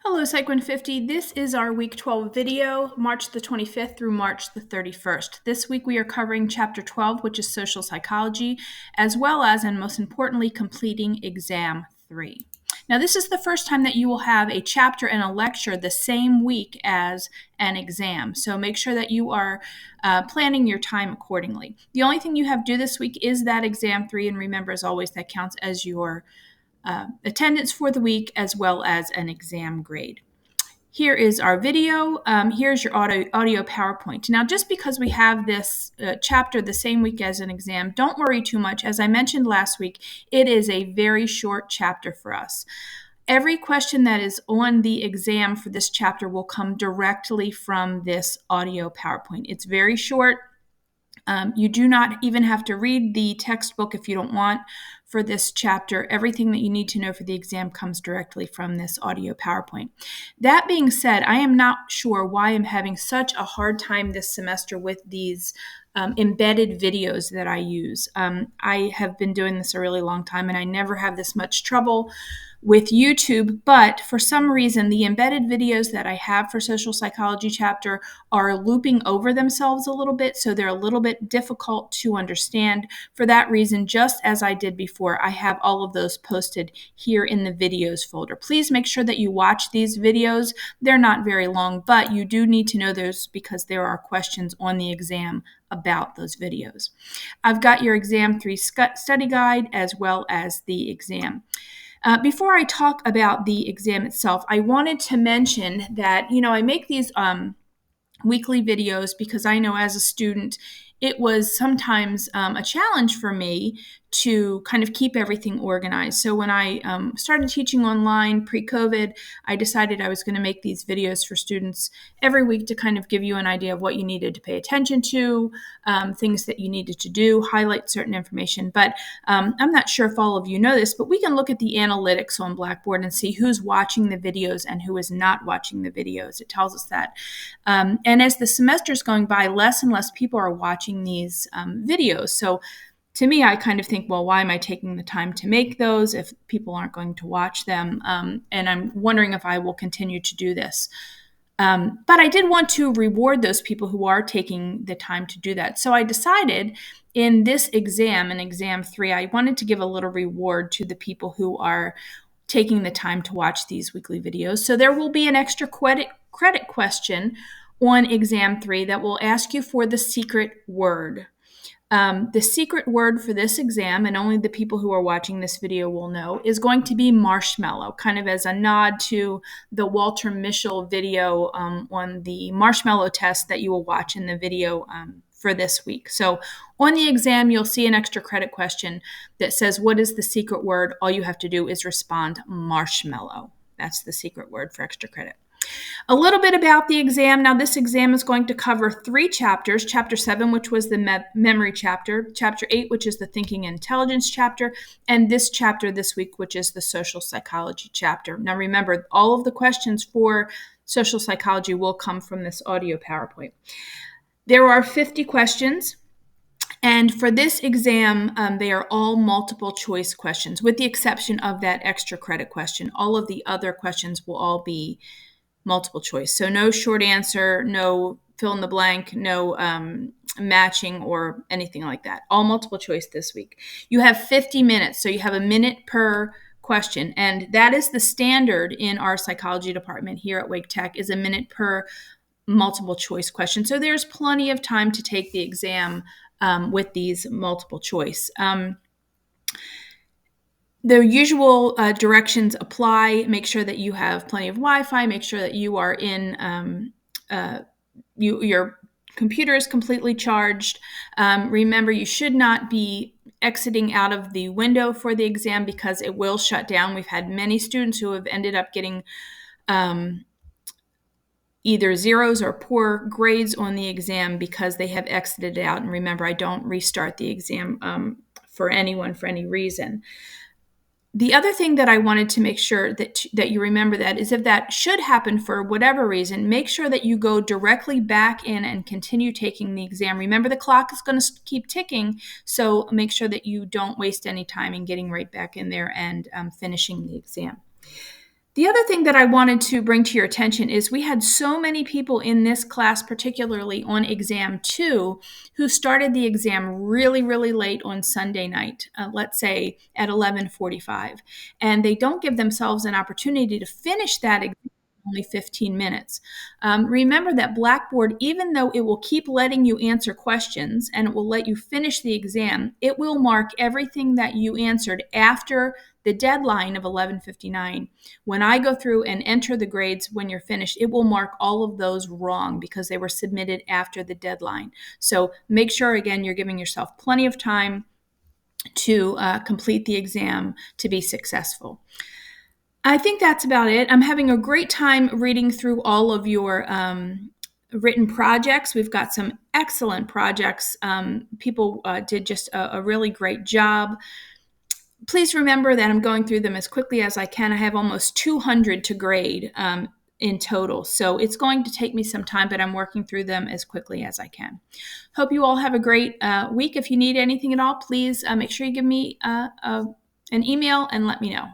Hello, Psych 150. This is our Week 12 video, March the 25th through March the 31st. This week we are covering Chapter 12, which is Social Psychology, as well as, and most importantly, completing Exam 3. Now, this is the first time that you will have a chapter and a lecture the same week as an exam, so make sure that you are planning your time accordingly. The only thing you have due this week is that Exam 3, and remember, as always, that counts as your attendance for the week as well as an exam grade. Here is our video. Here's your audio PowerPoint. Now, just because we have this chapter the same week as an exam, don't worry too much. As I mentioned last week, it is a very short chapter for us. Every question that is on the exam for this chapter will come directly from this audio PowerPoint. It's very short. You do not even have to read the textbook if you don't want for this chapter. Everything that you need to know for the exam comes directly from this audio PowerPoint. That being said, I am not sure why I'm having such a hard time this semester with these embedded videos that I use. I have been doing this a really long time and I never have this much trouble with YouTube, but for some reason, the embedded videos that I have for social psychology chapter are looping over themselves a little bit, so they're a little bit difficult to understand. For that reason, just as I did before, I have all of those posted here in the videos folder. Please make sure that you watch these videos. They're not very long, but you do need to know those because there are questions on the exam about those videos. I've got your Exam 3 study guide as well as the exam. Before I talk about the exam itself, I wanted to mention that, I make these weekly videos because I know as a student, it was sometimes a challenge for me to kind of keep everything organized. So when I started teaching online pre-COVID, I decided I was going to make these videos for students every week to kind of give you an idea of what you needed to pay attention to, things that you needed to do, highlight certain information. But I'm not sure if all of you know this, but we can look at the analytics on Blackboard and see who's watching the videos and who is not watching the videos. It tells us that. And as the semester is going by, less and less people are watching these videos. So to me, I kind of think, well, why am I taking the time to make those if people aren't going to watch them? And I'm wondering if I will continue to do this. But I did want to reward those people who are taking the time to do that. So I decided in this exam, in Exam 3, I wanted to give a little reward to the people who are taking the time to watch these weekly videos. So there will be an extra credit question on Exam 3 that will ask you for the secret word. The secret word for this exam, and only the people who are watching this video will know, is going to be marshmallow, kind of as a nod to the Walter Mischel video on the marshmallow test that you will watch in the video for this week. So on the exam, you'll see an extra credit question that says, what is the secret word? All you have to do is respond marshmallow. That's the secret word for extra credit. A little bit about the exam. Now, this exam is going to cover 3 chapters. Chapter 7, which was the memory chapter. Chapter 8, which is the thinking and intelligence chapter. And this chapter this week, which is the social psychology chapter. Now, remember, all of the questions for social psychology will come from this audio PowerPoint. There are 50 questions. And for this exam, they are all multiple choice questions, with the exception of that extra credit question. All of the other questions will all be multiple choice. So no short answer, no fill in the blank, no matching or anything like that. All multiple choice this week. You have 50 minutes, so you have a minute per question. And that is the standard in our psychology department here at Wake Tech, is a minute per multiple choice question. So there's plenty of time to take the exam with these multiple choice. The usual directions apply. Make sure that you have plenty of Wi-Fi. Make sure that you are in, your computer is completely charged. Remember, you should not be exiting out of the window for the exam because it will shut down. We've had many students who have ended up getting either zeros or poor grades on the exam because they have exited out. And remember, I don't restart the exam for anyone for any reason. The other thing that I wanted to make sure that you remember that is if that should happen for whatever reason, make sure that you go directly back in and continue taking the exam. Remember, the clock is going to keep ticking, so make sure that you don't waste any time in getting right back in there and finishing the exam. The other thing that I wanted to bring to your attention is we had so many people in this class, particularly on exam 2, who started the exam really, really late on Sunday night, let's say at 11:45, and they don't give themselves an opportunity to finish that exam in only 15 minutes. Remember that Blackboard, even though it will keep letting you answer questions and it will let you finish the exam, it will mark everything that you answered after the deadline of 11:59. When I go through and enter the grades when you're finished, it will mark all of those wrong because they were submitted after the deadline. So make sure, again, you're giving yourself plenty of time to complete the exam to be successful. I think that's about it. I'm having a great time reading through all of your written projects. We've got some excellent projects. People did just a really great job. Please remember that I'm going through them as quickly as I can. I have almost 200 to grade in total. So it's going to take me some time, but I'm working through them as quickly as I can. Hope you all have a great week. If you need anything at all, please make sure you give me an email and let me know.